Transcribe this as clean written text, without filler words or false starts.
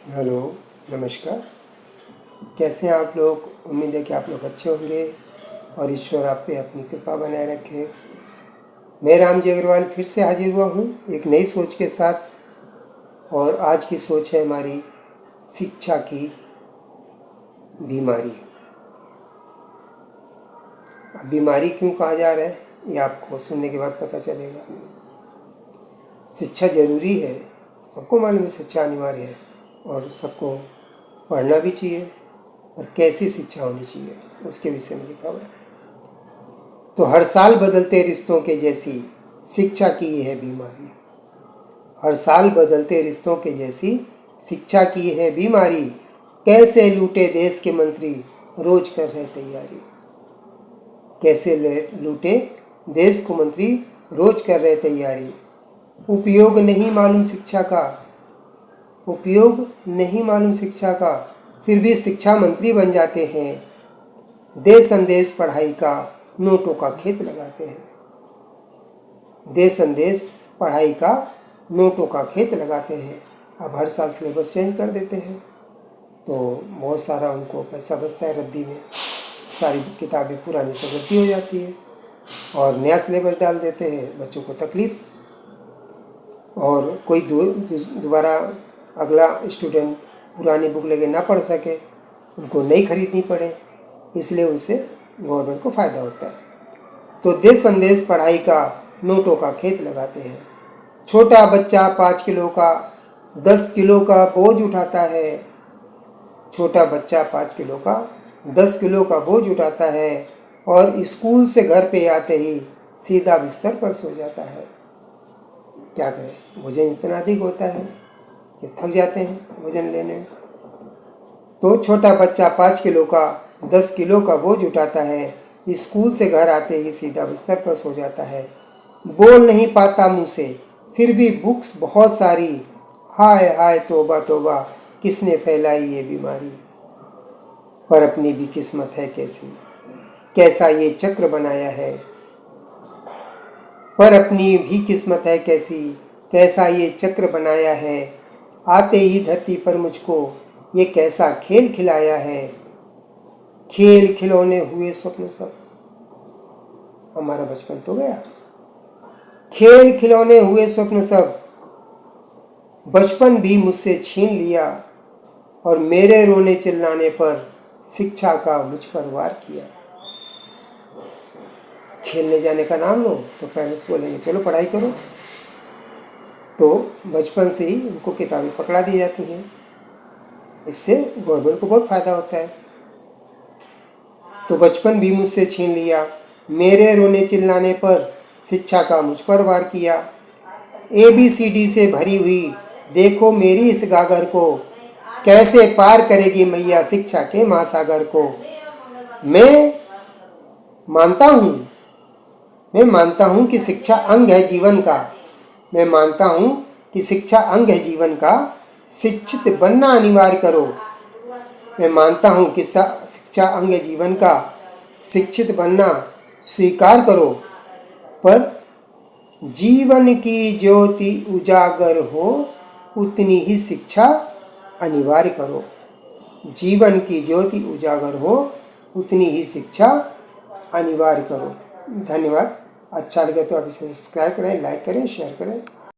Hello, नमस्कार। कैसे हैं आप लोग? उम्मीद है कि आप लोग अच्छे होंगे और ईश्वर आप पे अपनी कृपा बनाए रखे। मैं रामजी अग्रवाल फिर से हाजिर हुआ हूँ एक नई सोच के साथ। और आज की सोच है हमारी शिक्षा की बीमारी। अब बीमारी क्यों कहा जा रहा है ये आपको सुनने के बाद पता चलेगा। शिक्षा ज़रूरी है, सबको मालूम है शिक्षा अनिवार्य है और सबको पढ़ना भी चाहिए। और कैसी शिक्षा होनी चाहिए उसके विषय में लिखा हुआ है। तो हर साल बदलते रिश्तों के जैसी शिक्षा की है बीमारी। हर साल बदलते रिश्तों के जैसी शिक्षा की है बीमारी। कैसे लूटे देश के मंत्री रोज कर रहे तैयारी। कैसे लूटे देश को मंत्री रोज कर रहे तैयारी। उपयोग नहीं मालूम शिक्षा का, उपयोग नहीं मालूम शिक्षा का, फिर भी शिक्षा मंत्री बन जाते हैं। दे संदेश पढ़ाई का नोटों का खेत लगाते हैं। दे संदेश पढ़ाई का नोटों का खेत लगाते हैं। अब हर साल सिलेबस चेंज कर देते हैं तो बहुत सारा उनको पैसा बचता है रद्दी में। सारी किताबें पुरानी से रद्दी हो जाती है और नया सिलेबस डाल देते हैं, बच्चों को तकलीफ़। और कोई दोबारा अगला स्टूडेंट पुरानी बुक लेके ना पढ़ सके, उनको नई खरीदनी पड़े, इसलिए उनसे गवर्नमेंट को फ़ायदा होता है। तो दे संदेश पढ़ाई का नोटों का खेत लगाते हैं। छोटा बच्चा 5 किलो का 10 किलो का बोझ उठाता है। छोटा बच्चा 5 किलो का 10 किलो का बोझ उठाता है और स्कूल से घर पे आते ही सीधा बिस्तर पर सो जाता है। क्या करें, वजन इतना अधिक होता है कि थक जाते हैं वजन लेने में। तो छोटा बच्चा 5 किलो का 10 किलो का बोझ उठाता है, स्कूल से घर आते ही सीधा बिस्तर पर सो जाता है। बोल नहीं पाता मुँह से, फिर भी बुक्स बहुत सारी। हाय हाय तौबा तौबा, किसने फैलाई ये बीमारी। पर अपनी भी किस्मत है कैसी, कैसा ये चक्र बनाया है। पर अपनी भी किस्मत है कैसी, कैसा ये चक्र बनाया है। आते ही धरती पर मुझको ये कैसा खेल खिलाया है। खेल खिलौने हुए स्वप्न सब, हमारा बचपन तो गया। खेल खिलौने हुए स्वप्न सब, बचपन भी मुझसे छीन लिया। और मेरे रोने चिल्लाने पर शिक्षा का मुझ पर वार किया। खेलने जाने का नाम लो तो पेरेंट्स बोलेंगे चलो पढ़ाई करो, तो बचपन से ही उनको किताबें पकड़ा दी जाती हैं। इससे गवर्नमेंट को बहुत फ़ायदा होता है। तो बचपन भी मुझसे छीन लिया, मेरे रोने चिल्लाने पर शिक्षा का मुझ पर वार किया। ABCD से भरी हुई देखो मेरी इस गागर को, कैसे पार करेगी मैया शिक्षा के महासागर को। मैं मानता हूँ मैं मानता हूँ कि शिक्षा अंग है जीवन का। मैं मानता हूँ कि शिक्षा अंग है जीवन का, शिक्षित बनना अनिवार्य करो। मैं मानता हूँ कि शिक्षा अंग है जीवन का, शिक्षित बनना स्वीकार करो। पर जीवन की ज्योति उजागर हो, उतनी ही शिक्षा अनिवार्य करो। जीवन की ज्योति उजागर हो, उतनी ही शिक्षा अनिवार्य करो। धन्यवाद। अच्छा लगे तो आप इसे सब्सक्राइब करें, लाइक करें, शेयर करें।